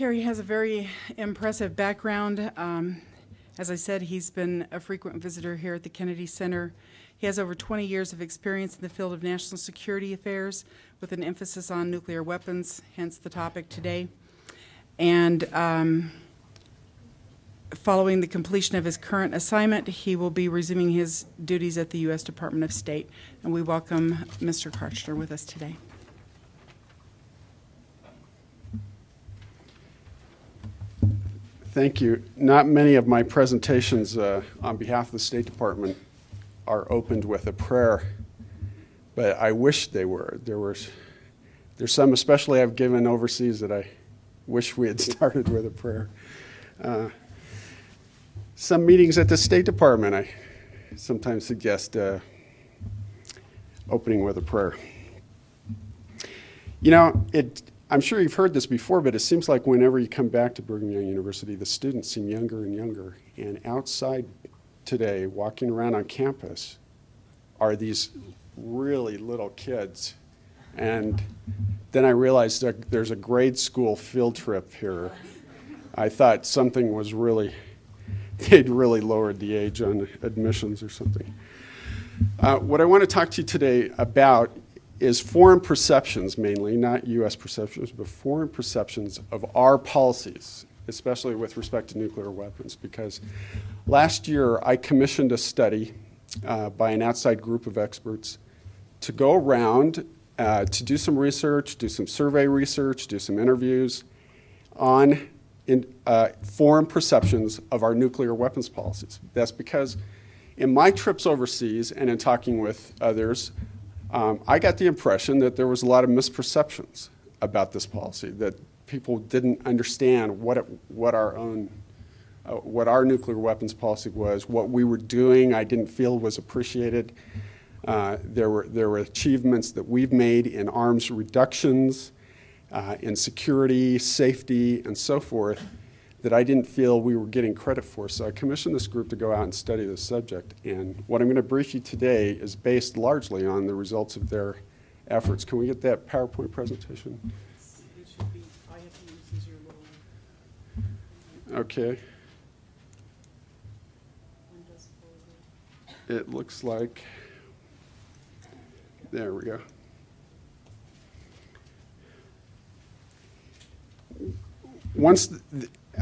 Kerry has a very impressive background. As I said, he's been a frequent visitor here at the Kennedy Center. He has over 20 years of experience in the field of national security affairs with an emphasis on nuclear weapons, hence the topic today. And following the completion of his current assignment, he will be resuming his duties at the U.S. Department of State. And we welcome Mr. Kartchner with us today. Thank you. Not many of my presentations on behalf of the State Department are opened with a prayer, but I wish they were. There's some, especially I've given overseas, that I wish we had started with a prayer. Some meetings at the State Department, I sometimes suggest opening with a prayer. You know, I'm sure you've heard this before, but it seems like whenever you come back to Brigham Young University, the students seem younger and younger. And outside today, walking around on campus, are these really little kids. And then I realized that there's a grade school field trip here. I thought something was really, they'd really lowered the age on admissions or something. What I want to talk to you today about is foreign perceptions, mainly, not U.S. perceptions, but foreign perceptions of our policies, especially with respect to nuclear weapons. Because last year, I commissioned a study by an outside group of experts to go around to do some research, do some survey research, do some interviews on foreign perceptions of our nuclear weapons policies. That's because in my trips overseas and in talking with others, I got the impression that there was a lot of misperceptions about this policy, that people didn't understand what our nuclear weapons policy was, what we were doing. I didn't feel was appreciated. There were achievements that we've made in arms reductions, in security, safety, and so forth, that I didn't feel we were getting credit for. So I commissioned this group to go out and study this subject. And what I'm going to brief you today is based largely on the results of their efforts. Can we get that PowerPoint presentation? It should be, I have to use your little... Okay. It looks like, there we go.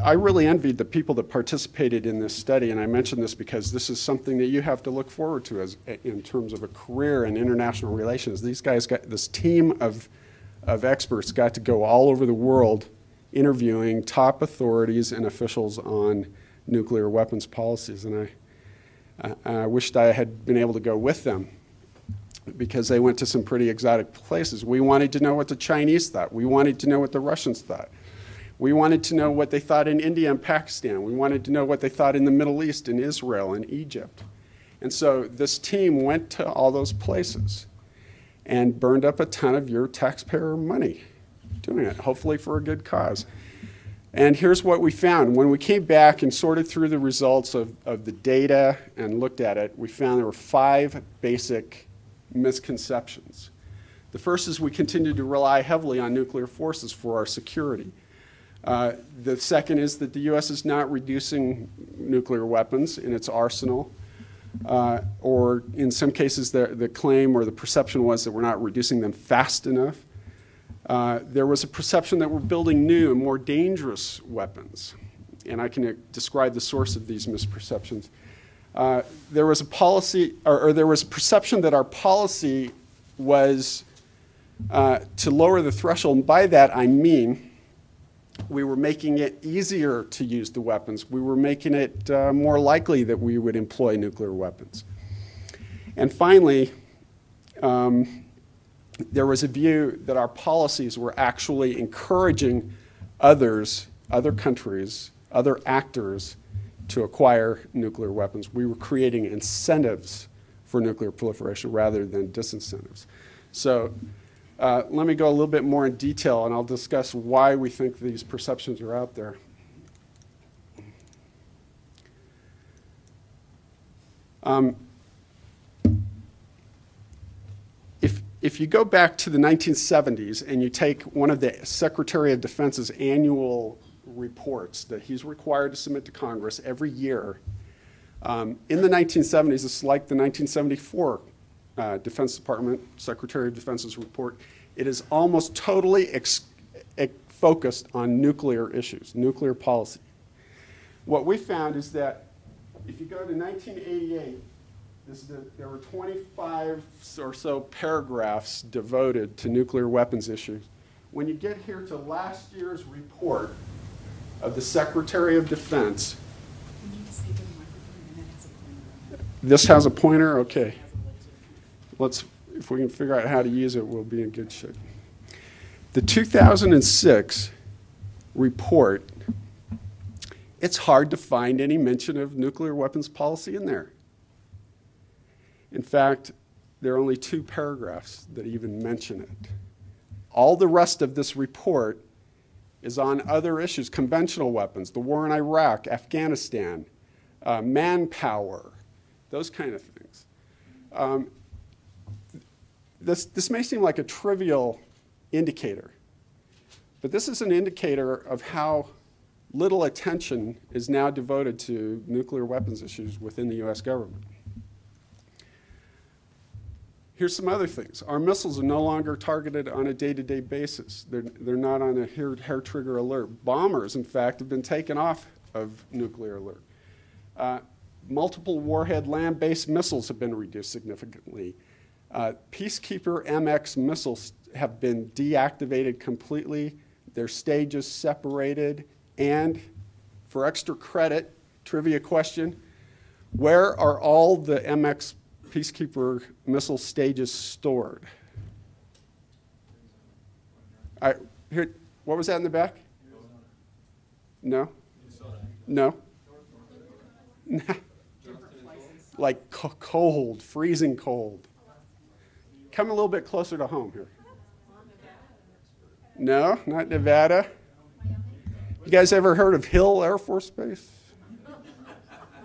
I really envied the people that participated in this study, and I mention this because this is something that you have to look forward to in terms of a career in international relations. These guys this team of experts got to go all over the world interviewing top authorities and officials on nuclear weapons policies, and I wished I had been able to go with them because they went to some pretty exotic places. We wanted to know what the Chinese thought. We wanted to know what the Russians thought. We wanted to know what they thought in India and Pakistan. We wanted to know what they thought in the Middle East, in Israel, and Egypt. And so this team went to all those places and burned up a ton of your taxpayer money doing it, hopefully for a good cause. And here's what we found. When we came back and sorted through the results of the data and looked at it, we found there were 5 basic misconceptions. The first is we continue to rely heavily on nuclear forces for our security. The second is that the U.S. is not reducing nuclear weapons in its arsenal, or in some cases the claim or the perception was that we're not reducing them fast enough. There was a perception that we're building new and more dangerous weapons, and I can describe the source of these misperceptions. There was a policy, or there was a perception that our policy was to lower the threshold, and by that I mean we were making it easier to use the weapons. We were making it more likely that we would employ nuclear weapons. And finally, there was a view that our policies were actually encouraging other countries, other actors to acquire nuclear weapons. We were creating incentives for nuclear proliferation rather than disincentives. So let me go a little bit more in detail, and I'll discuss why we think these perceptions are out there. If you go back to the 1970s and you take one of the Secretary of Defense's annual reports that he's required to submit to Congress every year. In the 1970s, it's like the 1974 Defense Department Secretary of Defense's report. It is almost totally focused on nuclear issues, nuclear policy. What we found is that if you go to 1988, there were 25 or so paragraphs devoted to nuclear weapons issues. When you get here to last year's report of the Secretary of Defense, this has a pointer? Okay. If we can figure out how to use it, we'll be in good shape. The 2006 report, it's hard to find any mention of nuclear weapons policy in there. In fact, there are only 2 paragraphs that even mention it. All the rest of this report is on other issues, conventional weapons, the war in Iraq, Afghanistan, manpower, those kind of things. This may seem like a trivial indicator, but this is an indicator of how little attention is now devoted to nuclear weapons issues within the U.S. government. Here's some other things. Our missiles are no longer targeted on a day-to-day basis. They're not on a hair trigger alert. Bombers, in fact, have been taken off of nuclear alert. Multiple warhead land-based missiles have been reduced significantly. Peacekeeper MX missiles have been deactivated completely, their stages separated, and for extra credit, trivia question, where are all the MX Peacekeeper missile stages stored? Here, what was that in the back? No? No? Like cold, freezing cold. Come a little bit closer to home here. No, not Nevada. You guys ever heard of Hill Air Force Base?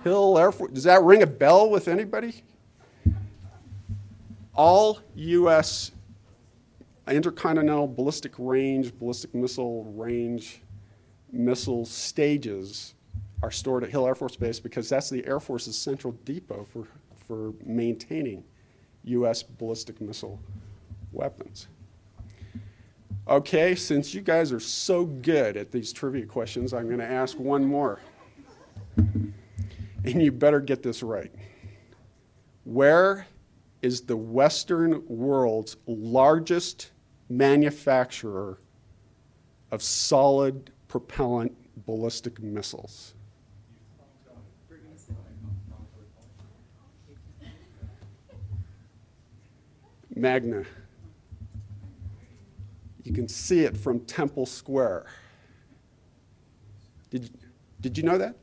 Hill Air Force, does that ring a bell with anybody? All U.S. intercontinental ballistic range, ballistic missile range, missile stages are stored at Hill Air Force Base because that's the Air Force's central depot for maintaining U.S. ballistic missile weapons. Okay, since you guys are so good at these trivia questions, I'm going to ask one more. And you better get this right. Where is the Western world's largest manufacturer of solid propellant ballistic missiles? Magna. You can see it from Temple Square. Did you know that?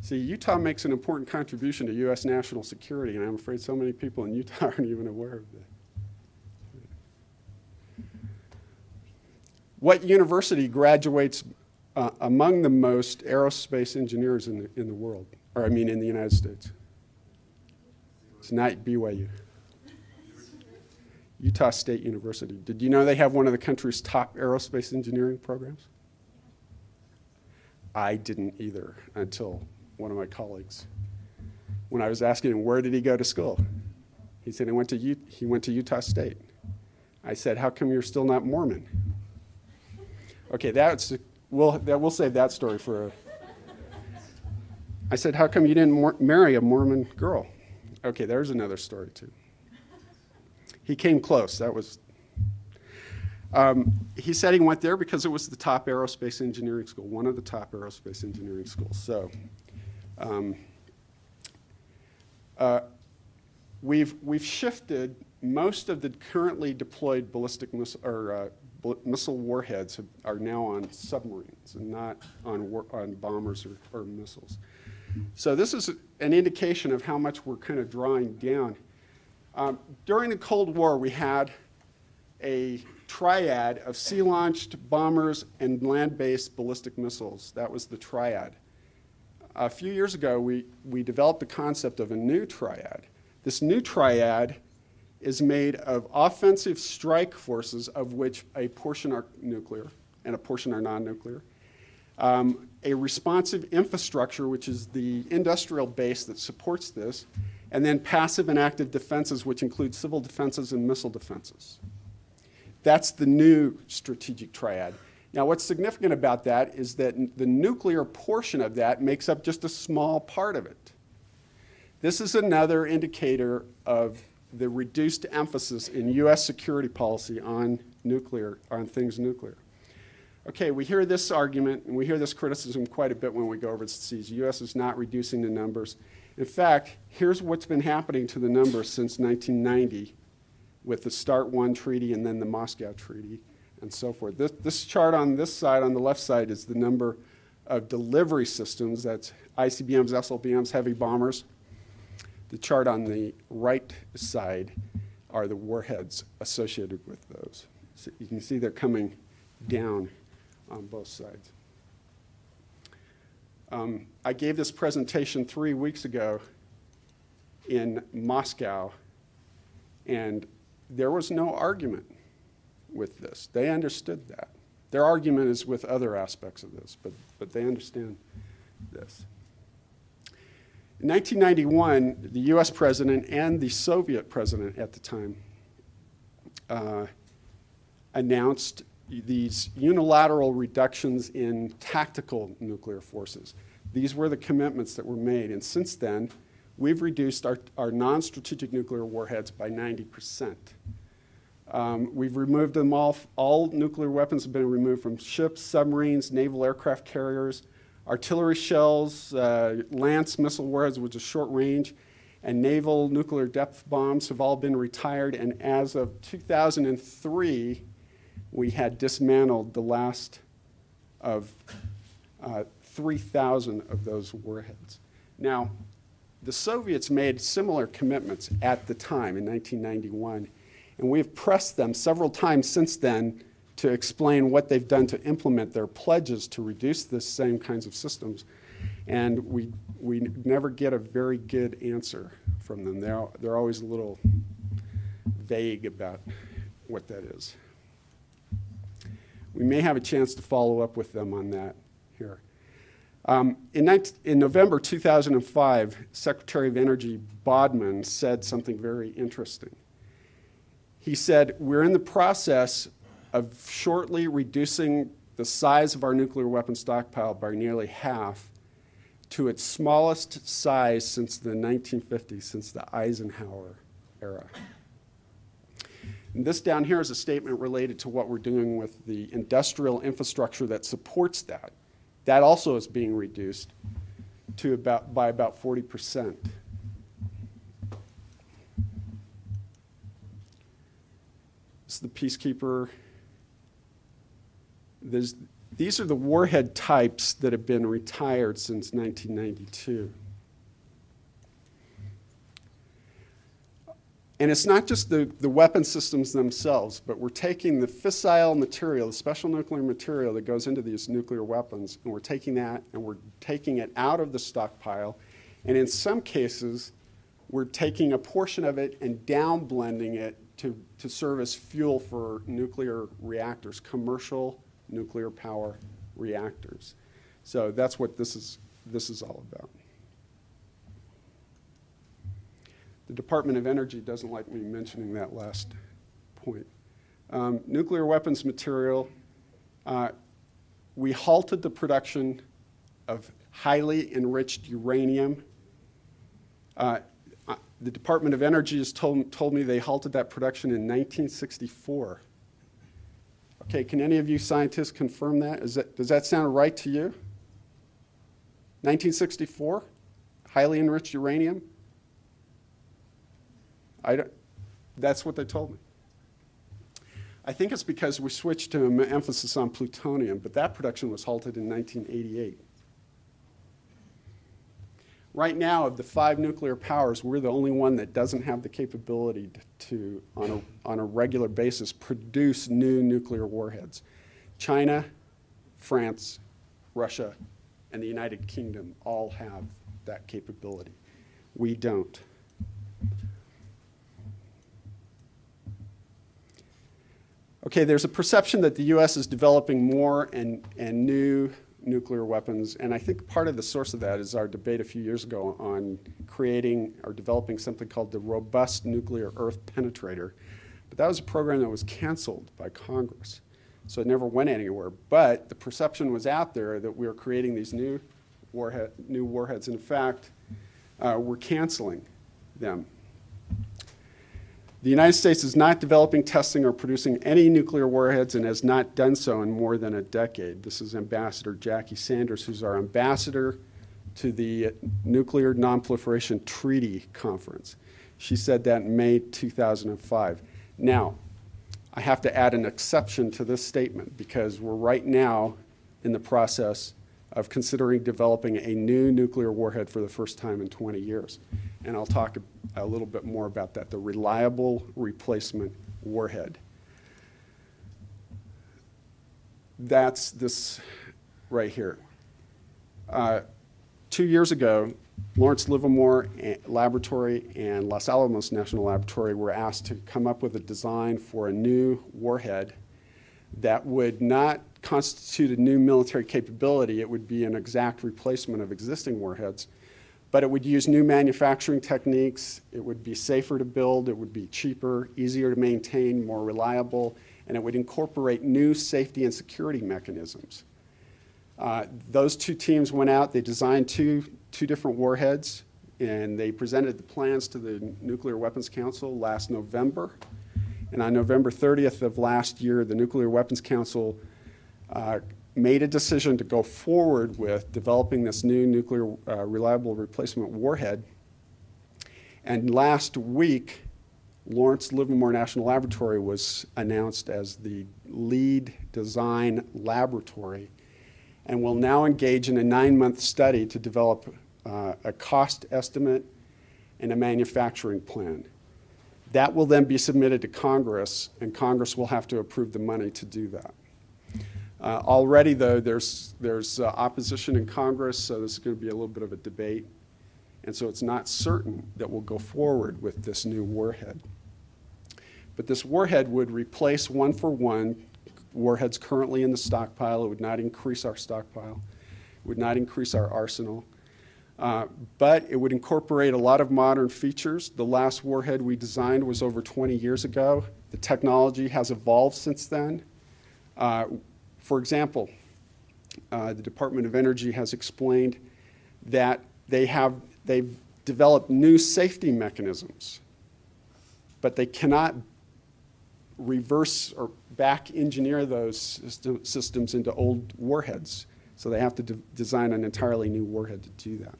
See, Utah makes an important contribution to U.S. national security, and I'm afraid so many people in Utah aren't even aware of that. What university graduates among the most aerospace engineers in the world, or I mean in the United States? It's not BYU. Utah State University. Did you know they have one of the country's top aerospace engineering programs? I didn't either until one of my colleagues. When I was asking him, where did he go to school? He said he went to Utah State. I said, how come you're still not Mormon? Okay, we'll save that story for I said, how come you didn't marry a Mormon girl? Okay, there's another story too. He came close. That was. He said he went there because it was the top aerospace engineering school, one of the top aerospace engineering schools. So, we've shifted most of the currently deployed ballistic missile warheads are now on submarines and not on bombers or missiles. So this is an indication of how much we're kind of drawing down. During the Cold War, we had a triad of sea-launched bombers and land-based ballistic missiles. That was the triad. A few years ago, we developed the concept of a new triad. This new triad is made of offensive strike forces, of which a portion are nuclear and a portion are non-nuclear. A responsive infrastructure, which is the industrial base that supports this, and then passive and active defenses, which include civil defenses and missile defenses. That's the new strategic triad. Now, what's significant about that is that the nuclear portion of that makes up just a small part of it. This is another indicator of the reduced emphasis in U.S. security policy on nuclear, on things nuclear. Okay, we hear this argument and we hear this criticism quite a bit when we go overseas. The U.S. is not reducing the numbers. In fact, here's what's been happening to the numbers since 1990 with the START I treaty and then the Moscow Treaty and so forth. This chart on this side, on the left side, is the number of delivery systems. That's ICBMs, SLBMs, heavy bombers. The chart on the right side are the warheads associated with those. So you can see they're coming down on both sides. I gave this presentation 3 weeks ago in Moscow, and there was no argument with this. They understood that. Their argument is with other aspects of this, but they understand this. In 1991, the US president and the Soviet president at the time announced these unilateral reductions in tactical nuclear forces. These were the commitments that were made, and since then, we've reduced our non-strategic nuclear warheads by 90%. We've removed them all. All nuclear weapons have been removed from ships, submarines, naval aircraft carriers, artillery shells, Lance missile warheads, which is short range, and naval nuclear depth bombs have all been retired. And as of 2003, we had dismantled the last of 3,000 of those warheads. Now, the Soviets made similar commitments at the time in 1991, and we've pressed them several times since then to explain what they've done to implement their pledges to reduce the same kinds of systems. And we never get a very good answer from them. They're always a little vague about what that is. We may have a chance to follow up with them on that here. In November 2005, Secretary of Energy Bodman said something very interesting. He said, we're in the process of shortly reducing the size of our nuclear weapon stockpile by nearly half to its smallest size since the 1950s, since the Eisenhower era. And this down here is a statement related to what we're doing with the industrial infrastructure that supports that. That also is being reduced to by about 40%. This is the Peacekeeper. These are the warhead types that have been retired since 1992. And it's not just the weapon systems themselves, but we're taking the fissile material, the special nuclear material that goes into these nuclear weapons, and we're taking that and we're taking it out of the stockpile. And in some cases, we're taking a portion of it and down blending it to serve as fuel for nuclear reactors, commercial nuclear power reactors. So that's what this is all about. The Department of Energy doesn't like me mentioning that last point. Nuclear weapons material, we halted the production of highly enriched uranium. The Department of Energy has told me they halted that production in 1964. Okay, can any of you scientists confirm that? Does that sound right to you? 1964? Highly enriched uranium? That's what they told me. I think it's because we switched to an emphasis on plutonium, but that production was halted in 1988. Right now, of the 5 nuclear powers, we're the only one that doesn't have the capability to, on a regular basis, produce new nuclear warheads. China, France, Russia, and the United Kingdom all have that capability. We don't. Okay, there's a perception that the U.S. is developing more and new nuclear weapons, and I think part of the source of that is our debate a few years ago on creating or developing something called the Robust Nuclear Earth Penetrator. But that was a program that was canceled by Congress, so it never went anywhere. But the perception was out there that we were creating these new warheads. In fact, we're canceling them. The United States is not developing, testing, or producing any nuclear warheads and has not done so in more than a decade. This is Ambassador Jackie Sanders, who's our ambassador to the Nuclear Nonproliferation Treaty Conference. She said that in May 2005. Now, I have to add an exception to this statement because we're right now in the process of considering developing a new nuclear warhead for the first time in 20 years. And I'll talk a little bit more about that, the reliable replacement warhead. That's this right here. 2 years ago, Lawrence Livermore Laboratory and Los Alamos National Laboratory were asked to come up with a design for a new warhead that would not constitute a new military capability. It would be an exact replacement of existing warheads, but it would use new manufacturing techniques. It would be safer to build. It would be cheaper, easier to maintain, more reliable, and it would incorporate new safety and security mechanisms. Those two teams went out. They designed two different warheads, and they presented the plans to the Nuclear Weapons Council last November. And on November 30th of last year, the Nuclear Weapons Council made a decision to go forward with developing this new nuclear reliable replacement warhead. And last week, Lawrence Livermore National Laboratory was announced as the lead design laboratory and will now engage in a 9-month study to develop a cost estimate and a manufacturing plan. That will then be submitted to Congress, and Congress will have to approve the money to do that. Already, though, there's opposition in Congress, so this is going to be a little bit of a debate. And so it's not certain that we'll go forward with this new warhead. But this warhead would replace one-for-one warheads currently in the stockpile. It would not increase our stockpile. It would not increase our arsenal. But it would incorporate a lot of modern features. The last warhead we designed was over 20 years ago. The technology has evolved since then. For example, the Department of Energy has explained that they've developed new safety mechanisms, but they cannot reverse or back engineer those systems into old warheads. So they have to design an entirely new warhead to do that.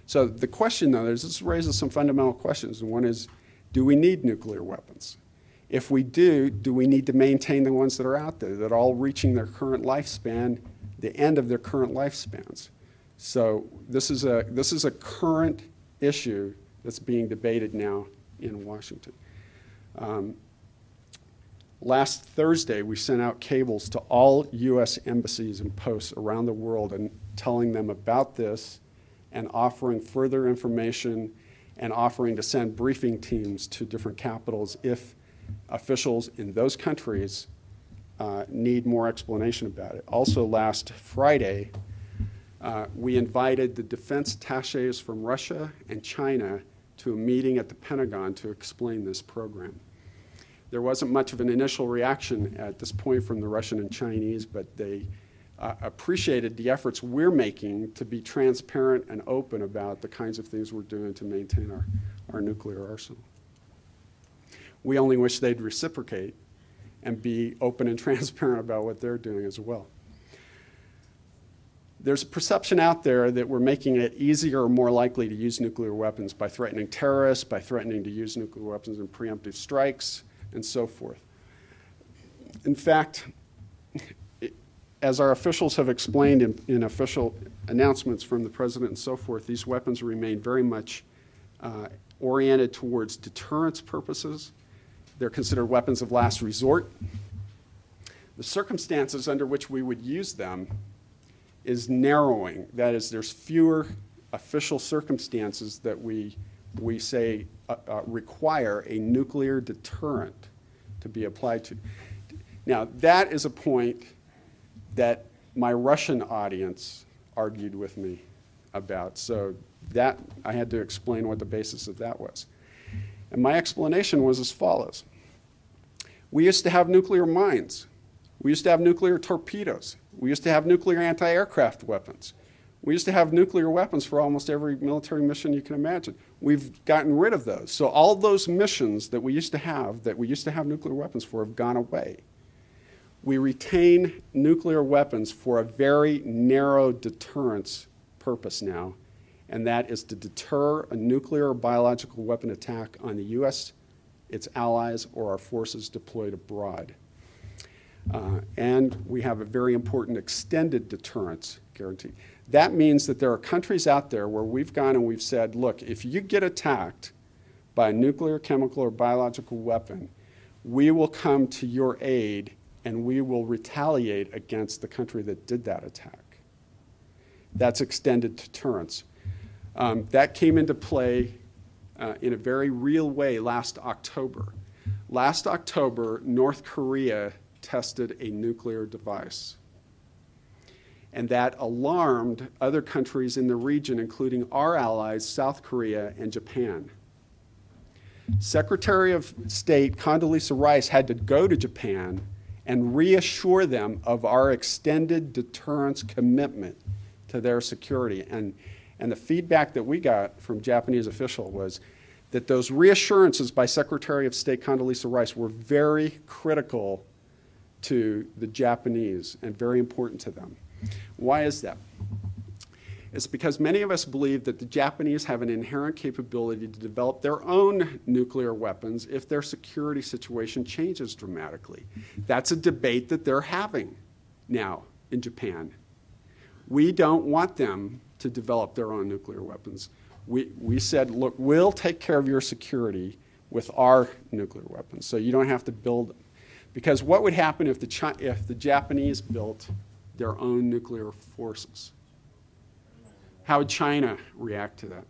So the question, though, is this raises some fundamental questions. And one is, do we need nuclear weapons? If we do we need to maintain the ones that are out there that are all reaching their current lifespan, the end of their current lifespans? So this is a current issue that's being debated now in Washington. Last Thursday, we sent out cables to all U.S. embassies and posts around the world and telling them about this and offering further information and offering to send briefing teams to different capitals if officials in those countries need more explanation about it. Also, last Friday, we invited the defense attachés from Russia and China to a meeting at the Pentagon to explain this program. There wasn't much of an initial reaction at this point from the Russian and Chinese, but they appreciated the efforts we're making to be transparent and open about the kinds of things we're doing to maintain our nuclear arsenal. We only wish they'd reciprocate and be open and transparent about what they're doing as well. There's a perception out there that we're making it easier or more likely to use nuclear weapons by threatening terrorists, by threatening to use nuclear weapons in preemptive strikes, and so forth. In fact, as our officials have explained in official announcements from the president and so forth, these weapons remain very much oriented towards deterrence purposes. They're considered weapons of last resort. The circumstances under which we would use them is narrowing. That is, there's fewer official circumstances that we say require a nuclear deterrent to be applied to. Now, that is a point that my Russian audience argued with me about. So that, I had to explain what the basis of that was. And my explanation was as follows. We used to have nuclear mines. We used to have nuclear torpedoes. We used to have nuclear anti-aircraft weapons. We used to have nuclear weapons for almost every military mission you can imagine. We've gotten rid of those. So all those missions that we used to have nuclear weapons for, have gone away. We retain nuclear weapons for a very narrow deterrence purpose now, and that is to deter a nuclear or biological weapon attack on the U.S., its allies, or our forces deployed abroad. And we have a very important extended deterrence guarantee. That means that there are countries out there where we've gone and we've said, look, if you get attacked by a nuclear, chemical, or biological weapon, we will come to your aid and we will retaliate against the country that did that attack. That's extended deterrence. That came into play in a very real way last October. Last October, North Korea tested a nuclear device. And that alarmed other countries in the region, including our allies, South Korea and Japan. Secretary of State Condoleezza Rice had to go to Japan and reassure them of our extended deterrence commitment to their security. And the feedback that we got from Japanese officials was that those reassurances by Secretary of State Condoleezza Rice were very critical to the Japanese and very important to them. Why is that? It's because many of us believe that the Japanese have an inherent capability to develop their own nuclear weapons if their security situation changes dramatically. That's a debate that they're having now in Japan. We don't want them to develop their own nuclear weapons. We said, look, we'll take care of your security with our nuclear weapons, so you don't have to build them. Because what would happen if the Japanese built their own nuclear forces? How would China react to that?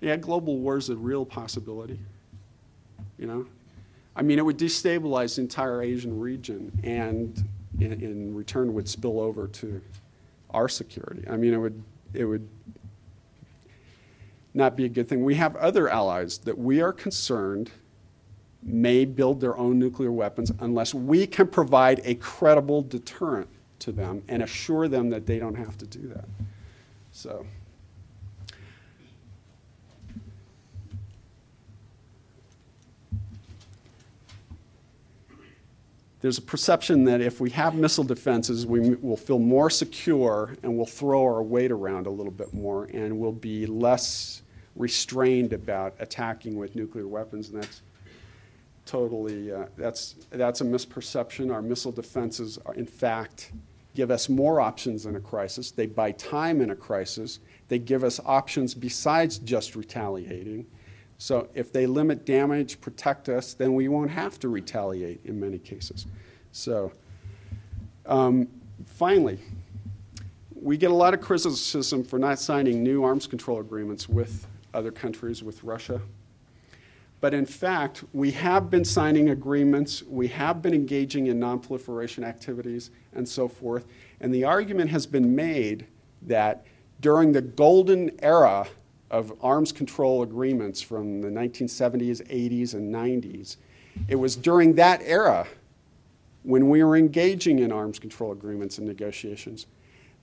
Yeah, global war is a real possibility, you know? I mean, it would destabilize the entire Asian region and in return would spill over to our security. I mean, it would not be a good thing. We have other allies that we are concerned may build their own nuclear weapons unless we can provide a credible deterrent to them and assure them that they don't have to do that. So, there's a perception that if we have missile defenses, we will feel more secure and we'll throw our weight around a little bit more and we'll be less restrained about attacking with nuclear weapons, and that's totally, that's a misperception. Our missile defenses, in fact, give us more options in a crisis. They buy time in a crisis. They give us options besides just retaliating. So if they limit damage, protect us, then we won't have to retaliate in many cases. So finally, we get a lot of criticism for not signing new arms control agreements with other countries, with Russia. But in fact, we have been signing agreements, we have been engaging in nonproliferation activities and so forth. And the argument has been made that during the golden era of arms control agreements from the 1970s, 80s, and 90s, it was during that era when we were engaging in arms control agreements and negotiations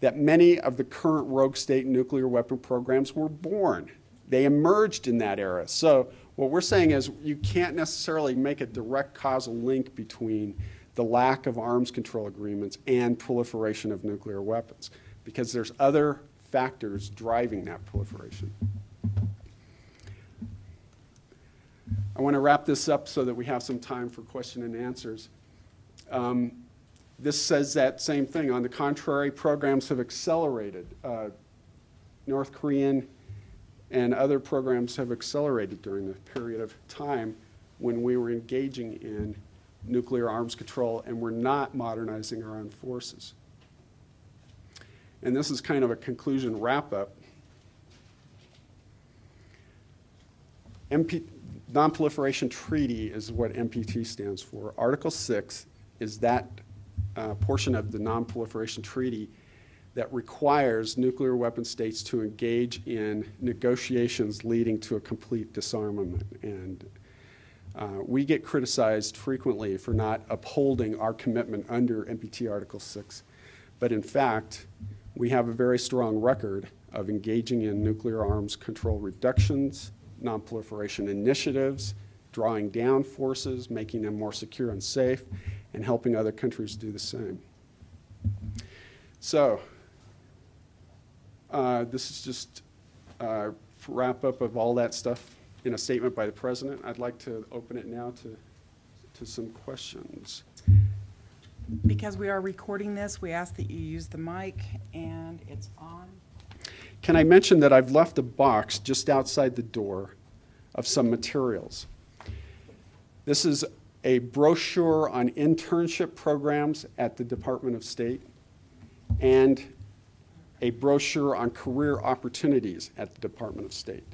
that many of the current rogue state nuclear weapon programs were born. They emerged in that era. So what we're saying is you can't necessarily make a direct causal link between the lack of arms control agreements and proliferation of nuclear weapons, because there's other factors driving that proliferation. I want to wrap this up so that we have some time for question and answers. This says that same thing. On the contrary, programs have accelerated. North Korean and other programs have accelerated during the period of time when we were engaging in nuclear arms control and we're not modernizing our own forces. And this is kind of a conclusion wrap-up. Nonproliferation Treaty is what NPT stands for. Article 6 is that portion of the Nonproliferation Treaty that requires nuclear weapon states to engage in negotiations leading to a complete disarmament. And we get criticized frequently for not upholding our commitment under NPT Article 6. But in fact, we have a very strong record of engaging in nuclear arms control reductions, nonproliferation initiatives, drawing down forces, making them more secure and safe, and helping other countries do the same. So, this is just a wrap-up of all that stuff in a statement by the President. I'd like to open it now to some questions. Because we are recording this, we ask that you use the mic, and it's on. Can I mention that I've left a box just outside the door of some materials? This is a brochure on internship programs at the Department of State and a brochure on career opportunities at the Department of State.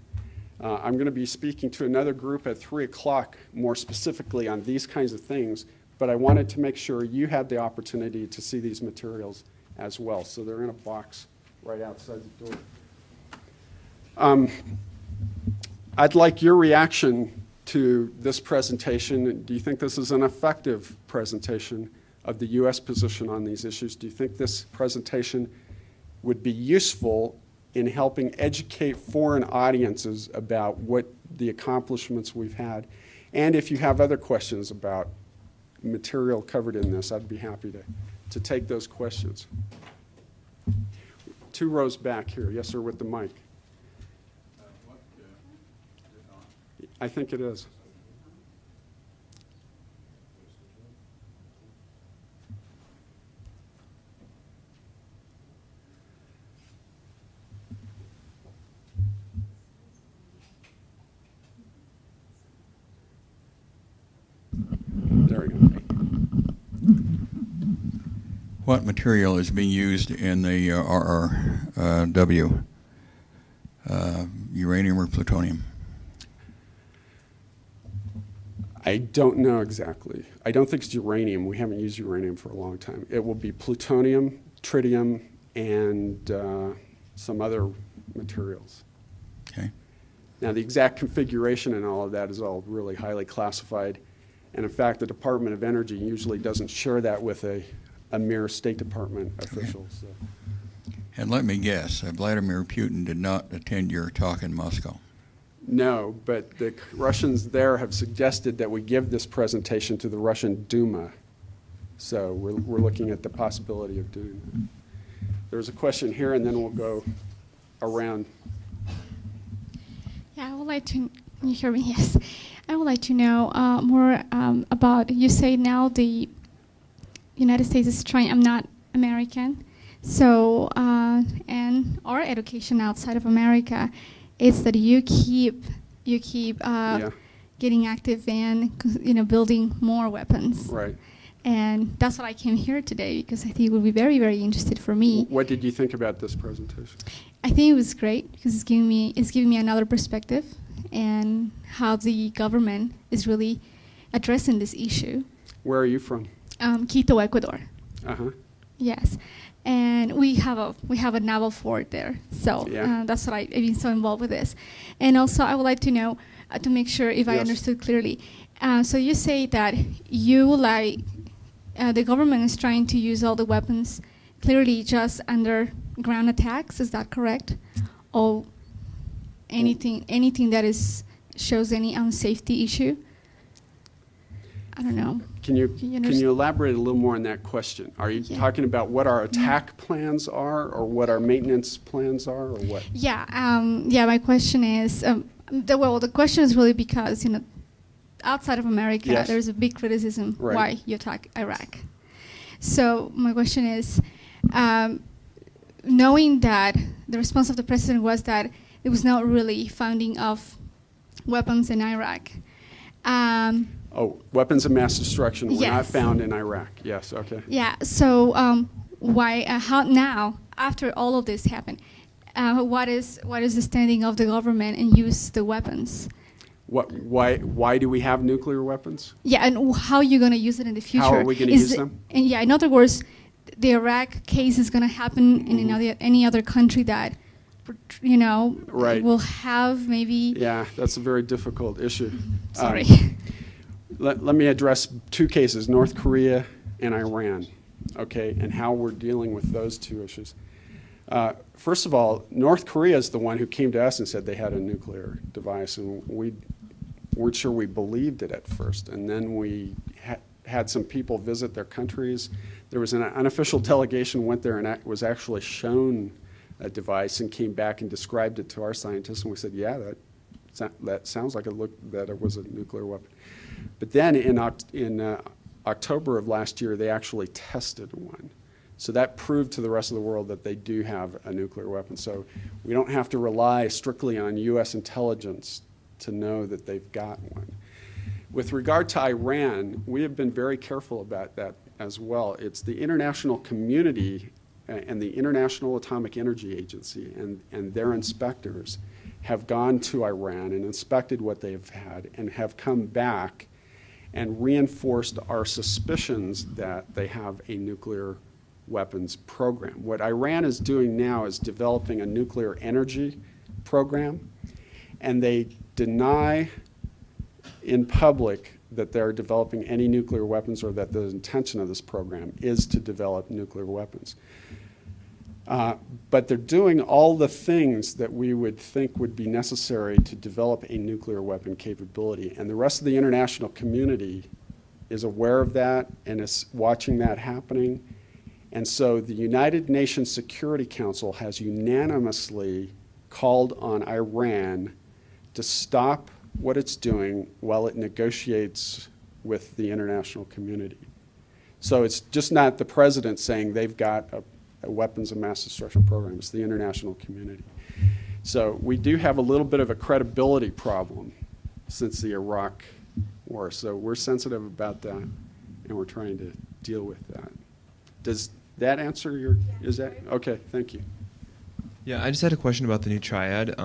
I'm going to be speaking to another group at 3 o'clock more specifically on these kinds of things, but I wanted to make sure you had the opportunity to see these materials as well. So they're in a box right outside the door. I'd like your reaction to this presentation. Do you think this is an effective presentation of the U.S. position on these issues? Do you think this presentation would be useful in helping educate foreign audiences about what the accomplishments we've had? And if you have other questions about material covered in this, I'd be happy to take those questions. 2 rows back here. Yes, sir, with the mic. I think it is. There we go. What material is being used in the RRW? Uranium or plutonium? I don't know exactly. I don't think it's uranium. We haven't used uranium for a long time. It will be plutonium, tritium, and some other materials. Okay. Now, the exact configuration and all of that is all really highly classified. And in fact, the Department of Energy usually doesn't share that with a mere State Department official. Okay. So. And let me guess, Vladimir Putin did not attend your talk in Moscow. No, but the Russians there have suggested that we give this presentation to the Russian Duma. So we're looking at the possibility of doing that. There's a question here, and then we'll go around. Yeah, I would like to, can you hear me? Yes. I would like to know more about, you say now the United States is trying, I'm not American, so, and our education outside of America, it's that you keep getting active and building more weapons. Right. And that's what I came here today because I think it would be very, very interesting for me. What did you think about this presentation? I think it was great because it's giving me another perspective and how the government is really addressing this issue. Where are you from? Quito, Ecuador. Uh-huh. Yes. And we have a naval fort there, so that's what I've been so involved with this. And also, I would like to know to make sure if I understood clearly. So you say that the government is trying to use all the weapons clearly just underground attacks. Is that correct? Or anything that shows any unsafety issue? I don't know. Can you elaborate a little more on that question? Are you talking about what our attack plans are, or what our maintenance plans are, or what? Yeah. My question is, the question is really because outside of America, there's a big criticism why you attack Iraq. So my question is, knowing that the response of the president was that it was not really funding of weapons in Iraq. Weapons of mass destruction were not found in Iraq. Yes, okay. Yeah, so how now, after all of this happened, what is the standing of the government and use the weapons? Why do we have nuclear weapons? Yeah, and how are you going to use it in the future? How are we going to use them? And yeah, in other words, the Iraq case is going to happen in any other country that, Right. will have maybe. Yeah, that's a very difficult issue. Sorry. Let me address two cases, North Korea and Iran, okay, and how we're dealing with those two issues. First of all, North Korea is the one who came to us and said they had a nuclear device, and we weren't sure we believed it at first. And then we had some people visit their countries. There was an unofficial delegation went there and was actually shown a device and came back and described it to our scientists, and we said, yeah, that sounds like that it was a nuclear weapon. But then in October of last year, they actually tested one. So that proved to the rest of the world that they do have a nuclear weapon. So we don't have to rely strictly on U.S. intelligence to know that they've got one. With regard to Iran, we have been very careful about that as well. It's the international community and the International Atomic Energy Agency and their inspectors have gone to Iran and inspected what they've had and have come back and reinforced our suspicions that they have a nuclear weapons program. What Iran is doing now is developing a nuclear energy program, and they deny in public that they're developing any nuclear weapons or that the intention of this program is to develop nuclear weapons. But they're doing all the things that we would think would be necessary to develop a nuclear weapon capability, and the rest of the international community is aware of that and is watching that happening. And so the United Nations Security Council has unanimously called on Iran to stop what it's doing while it negotiates with the international community. So it's just not the president saying they've got a weapons of mass destruction program. It's the international community. So we do have a little bit of a credibility problem since the Iraq war. So we're sensitive about that, and we're trying to deal with that. Does that answer your, is that, okay, thank you. Yeah, I just had a question about the new triad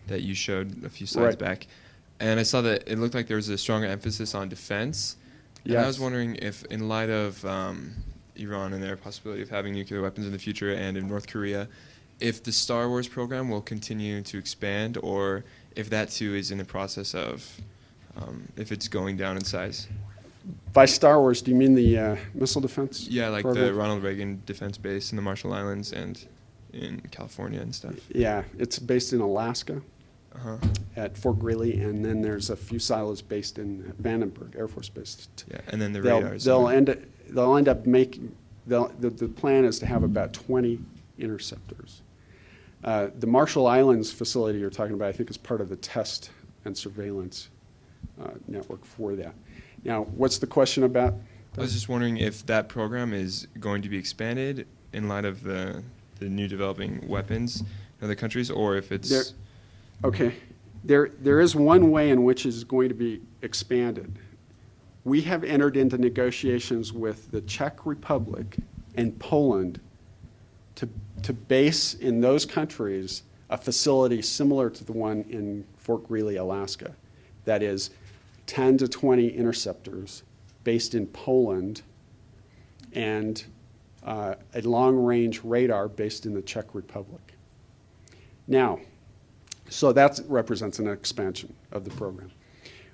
that you showed a few slides back. And I saw that it looked like there was a stronger emphasis on defense. And I was wondering if, in light of Iran and their possibility of having nuclear weapons in the future, and in North Korea, if the Star Wars program will continue to expand, or if that too is in the process of, if it's going down in size. By Star Wars, do you mean the missile defense? Yeah, like program? the Ronald Reagan Defense Base in the Marshall Islands and in California and stuff. Yeah, it's based in Alaska at Fort Greely, and then there's a few silos based in Vandenberg Air Force Base. Yeah, and then the radars. They'll end up making, the plan is to have about 20 interceptors. The Marshall Islands facility you're talking about, I think, is part of the test and surveillance network for that. Now, what's the question about? I was just wondering if that program is going to be expanded in light of the new developing weapons in other countries, or if it's... Okay. There is one way in which it's going to be expanded. We have entered into negotiations with the Czech Republic and Poland to base in those countries a facility similar to the one in Fort Greely, Alaska. That is 10 to 20 interceptors based in Poland and a long-range radar based in the Czech Republic. Now, so that represents an expansion of the program.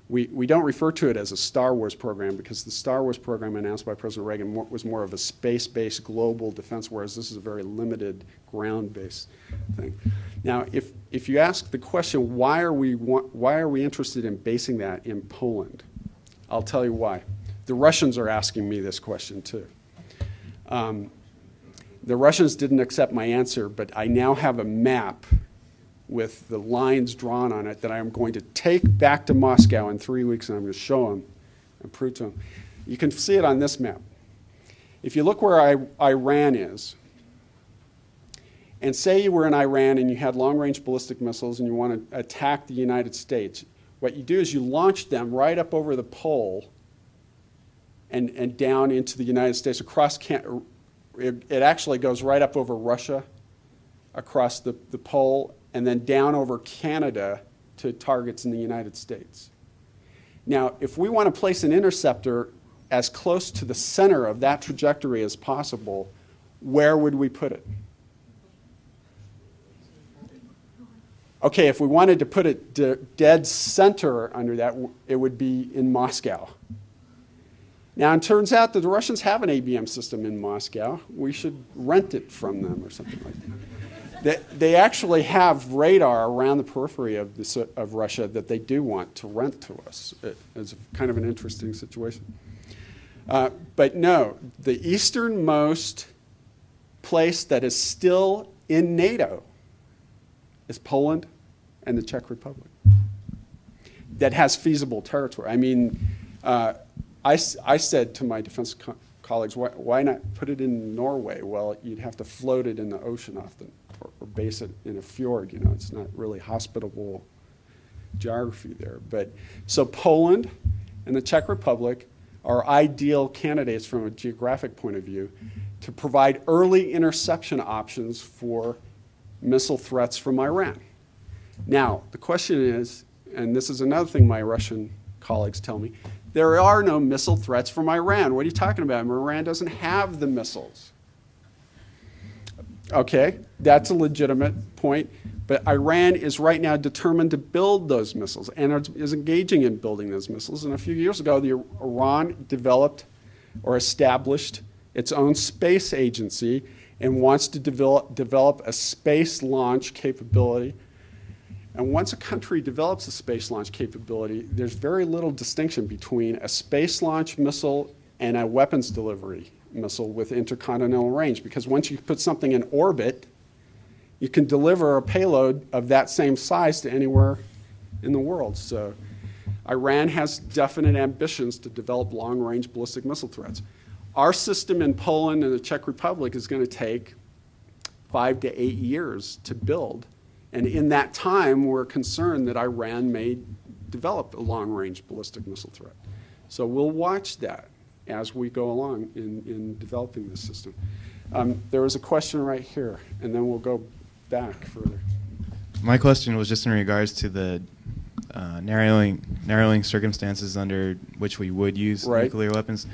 We don't refer to it as a Star Wars program because the Star Wars program announced by President Reagan was more of a space-based global defense, whereas this is a very limited ground-based thing. Now, if you ask the question, why are we interested in basing that in Poland? I'll tell you why. The Russians are asking me this question too. The Russians didn't accept my answer, but I now have a map with the lines drawn on it that I'm going to take back to Moscow in 3 weeks, and I'm going to show them and prove to them. You can see it on this map. If you look where Iran is, and say you were in Iran and you had long-range ballistic missiles and you want to attack the United States, what you do is you launch them right up over the pole and down into the United States. Across, it actually goes right up over Russia, across the pole, and then down over Canada to targets in the United States. Now, if we want to place an interceptor as close to the center of that trajectory as possible, where would we put it? Okay, if we wanted to put it dead center under that, it would be in Moscow. Now, it turns out that the Russians have an ABM system in Moscow. We should rent it from them or something like that. They actually have radar around the periphery of Russia that they do want to rent to us. It's kind of an interesting situation. But no, the easternmost place that is still in NATO is Poland and the Czech Republic. That has feasible territory. I mean, I said to my defense colleagues, why not put it in Norway? Well, you'd have to float it in the ocean often or base it in a fjord. You know, it's not really hospitable geography there. But so Poland and the Czech Republic are ideal candidates from a geographic point of view to provide early interception options for missile threats from Iran. Now, the question is, and this is another thing my Russian colleagues tell me, there are no missile threats from Iran. What are you talking about? Iran doesn't have the missiles. Okay, that's a legitimate point, but Iran is right now determined to build those missiles and is engaging in building those missiles. And a few years ago, Iran developed or established its own space agency and wants to develop a space launch capability. And once a country develops a space launch capability, there's very little distinction between a space launch missile and a weapons delivery missile with intercontinental range, because once you put something in orbit, you can deliver a payload of that same size to anywhere in the world. So Iran has definite ambitions to develop long-range ballistic missile threats. Our system in Poland and the Czech Republic is going to take 5 to 8 years to build. And in that time, we're concerned that Iran may develop a long-range ballistic missile threat. So we'll watch that as we go along in developing this system. There was a question right here, and then we'll go back further. My question was just in regards to the narrowing circumstances under which we would use nuclear weapons.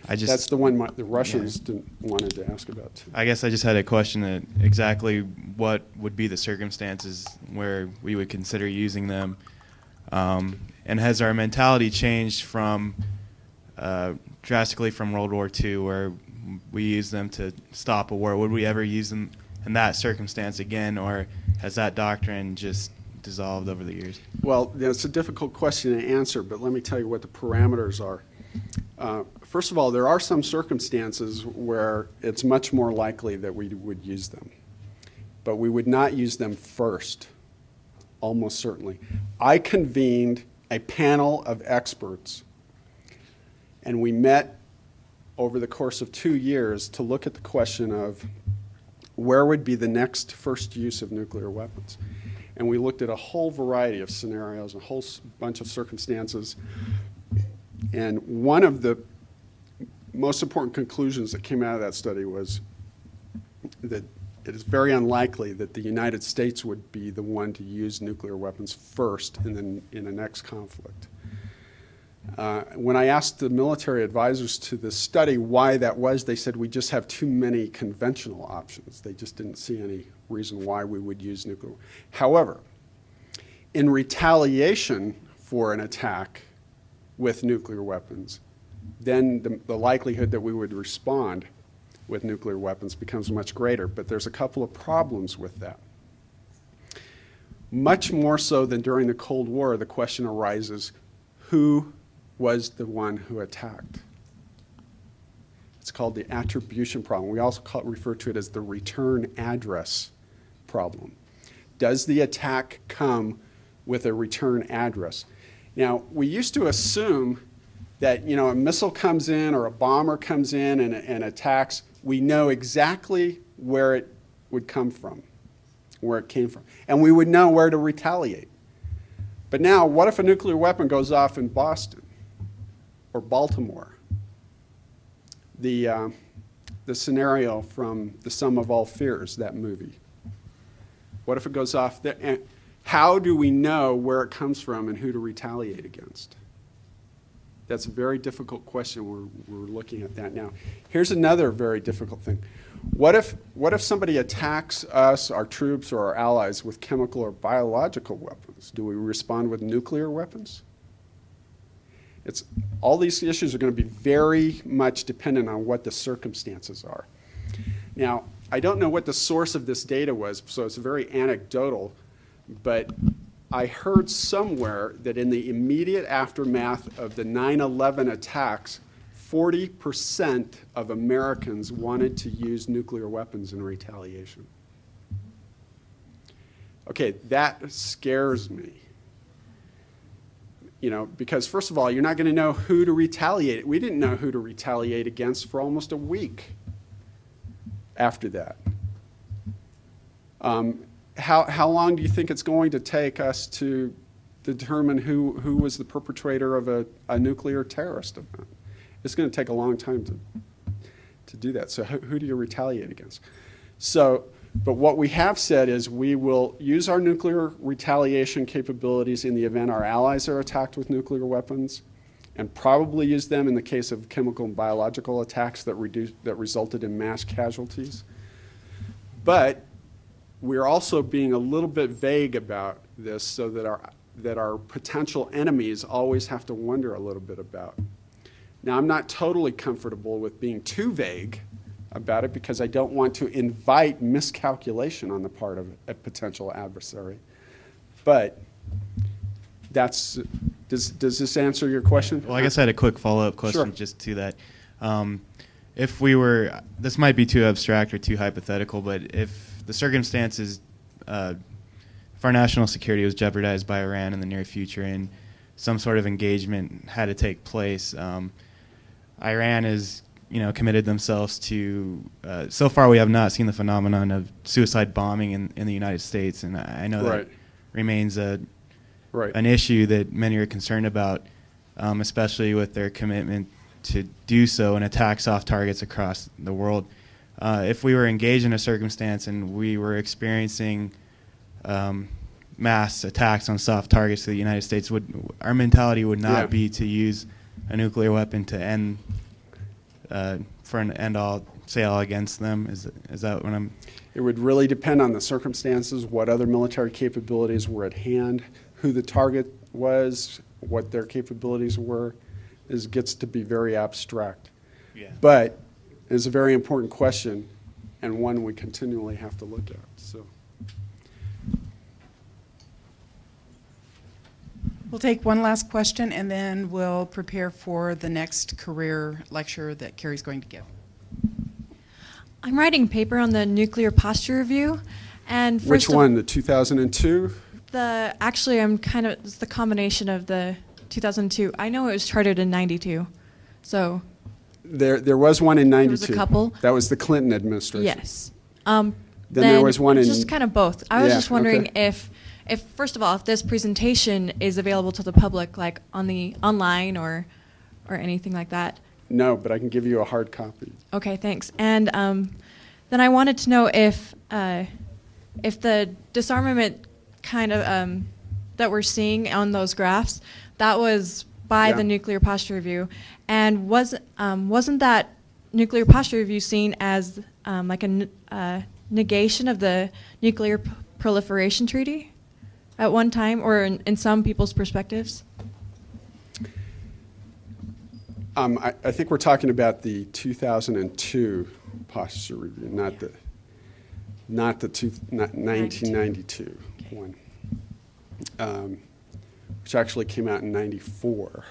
That's the one the Russians wanted to ask about, too. I guess I just had a question that exactly what would be the circumstances where we would consider using them, and has our mentality changed from drastically from World War II, where we used them to stop a war? Would we ever use them in that circumstance again, or has that doctrine just dissolved over the years? Well, it's a difficult question to answer, but let me tell you what the parameters are. First of all, there are some circumstances where it's much more likely that we would use them, but we would not use them first, almost certainly. I convened a panel of experts, and we met over the course of 2 years to look at the question of where would be the next first use of nuclear weapons. And we looked at a whole variety of scenarios, a whole bunch of circumstances. And one of the most important conclusions that came out of that study was that it is very unlikely that the United States would be the one to use nuclear weapons first in the next conflict. When I asked the military advisors to this study why that was, they said we just have too many conventional options. They just didn't see any reason why we would use nuclear. However, in retaliation for an attack with nuclear weapons, then the likelihood that we would respond with nuclear weapons becomes much greater. But there's a couple of problems with that. Much more so than during the Cold War, the question arises, who was the one who attacked? It's called the attribution problem. We also refer to it as the return address problem. Does the attack come with a return address? Now, we used to assume that, a missile comes in or a bomber comes in and attacks, we know exactly where it would come from, where it came from, and we would know where to retaliate. But now, what if a nuclear weapon goes off in Boston or Baltimore? The scenario from The Sum of All Fears, that movie. What if it goes off there? And How do we know where it comes from and who to retaliate against? That's a very difficult question. We're looking at that now. Here's another very difficult thing. What if somebody attacks us, our troops, or our allies with chemical or biological weapons? Do we respond with nuclear weapons? All these issues are going to be very much dependent on what the circumstances are. Now, I don't know what the source of this data was, so it's very anecdotal, but I heard somewhere that in the immediate aftermath of the 9/11 attacks, 40% of Americans wanted to use nuclear weapons in retaliation. Okay, that scares me. Because first of all, you're not going to know who to retaliate. We didn't know who to retaliate against for almost a week after that. How long do you think it's going to take us to determine who was the perpetrator of a nuclear terrorist event? It's going to take a long time to do that. So who do you retaliate against? But what we have said is we will use our nuclear retaliation capabilities in the event our allies are attacked with nuclear weapons, and probably use them in the case of chemical and biological attacks that resulted in mass casualties. But we're also being a little bit vague about this so that our potential enemies always have to wonder a little bit about. Now, I'm not totally comfortable with being too vague about it because I don't want to invite miscalculation on the part of a potential adversary. But does this answer your question? Well, I guess I had a quick follow-up question just to that. If we were, this might be too abstract or too hypothetical, but if the circumstances, if our national security was jeopardized by Iran in the near future and some sort of engagement had to take place, Iran has, committed themselves to. So far, we have not seen the phenomenon of suicide bombing in the United States, and I know that remains an issue that many are concerned about, especially with their commitment to do so and attack soft targets across the world. If we were engaged in a circumstance and we were experiencing mass attacks on soft targets to the United States, our mentality would not be to use a nuclear weapon to end for an end-all sale against them. Is that what I'm? It would really depend on the circumstances, what other military capabilities were at hand, who the target was, what their capabilities were. It gets to be very abstract. Yeah. But it's a very important question and one we continually have to look at. So. We'll take one last question, and then we'll prepare for the next career lecture that Kerry's going to give. I'm writing a paper on the nuclear posture review, and which one? The 2002? Actually, it's the combination of the 2002. I know it was chartered in '92, so. There was one in '92. There was a couple. That was the Clinton administration. Yes. Then there was one in. Just kind of both. I was just wondering if first of all, if this presentation is available to the public, like online or anything like that. No, but I can give you a hard copy. Okay, thanks. And then I wanted to know if the disarmament kind of that we're seeing on those graphs, that was by the nuclear posture review, and wasn't that nuclear posture review seen as like a negation of the nuclear proliferation treaty at one time, or in some people's perspectives? I think we're talking about the 2002 posture review, not the 1992 one, which actually came out in '94.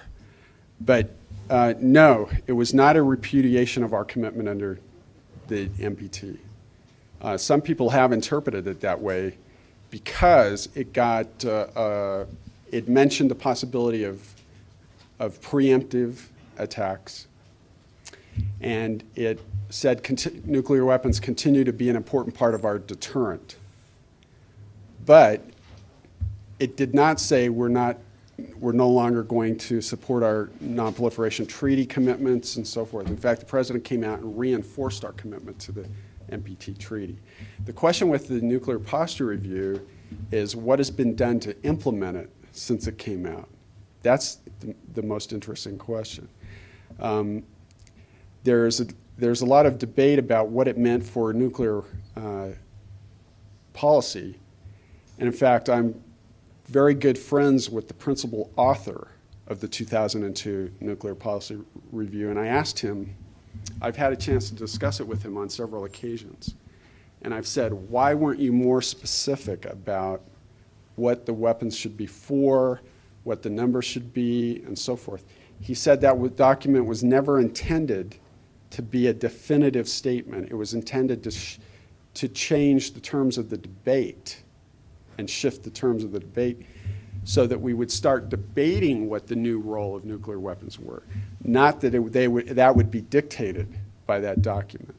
But no, it was not a repudiation of our commitment under the NPT. Some people have interpreted it that way because it mentioned the possibility of preemptive attacks, and it said nuclear weapons continue to be an important part of our deterrent. But it did not say we're no longer going to support our nonproliferation treaty commitments and so forth. In fact, the president came out and reinforced our commitment to the NPT treaty. The question with the nuclear posture review is what has been done to implement it since it came out. That's the most interesting question. There's a lot of debate about what it meant for nuclear policy. And in fact, I'm very good friends with the principal author of the 2002 Nuclear Policy Review, and I asked him, I've had a chance to discuss it with him on several occasions, and I've said, why weren't you more specific about what the weapons should be for, what the numbers should be, and so forth? He said that document was never intended to be a definitive statement. It was intended to change the terms of the debate and shift the terms of the debate so that we would start debating what the new role of nuclear weapons were, not that that would be dictated by that document.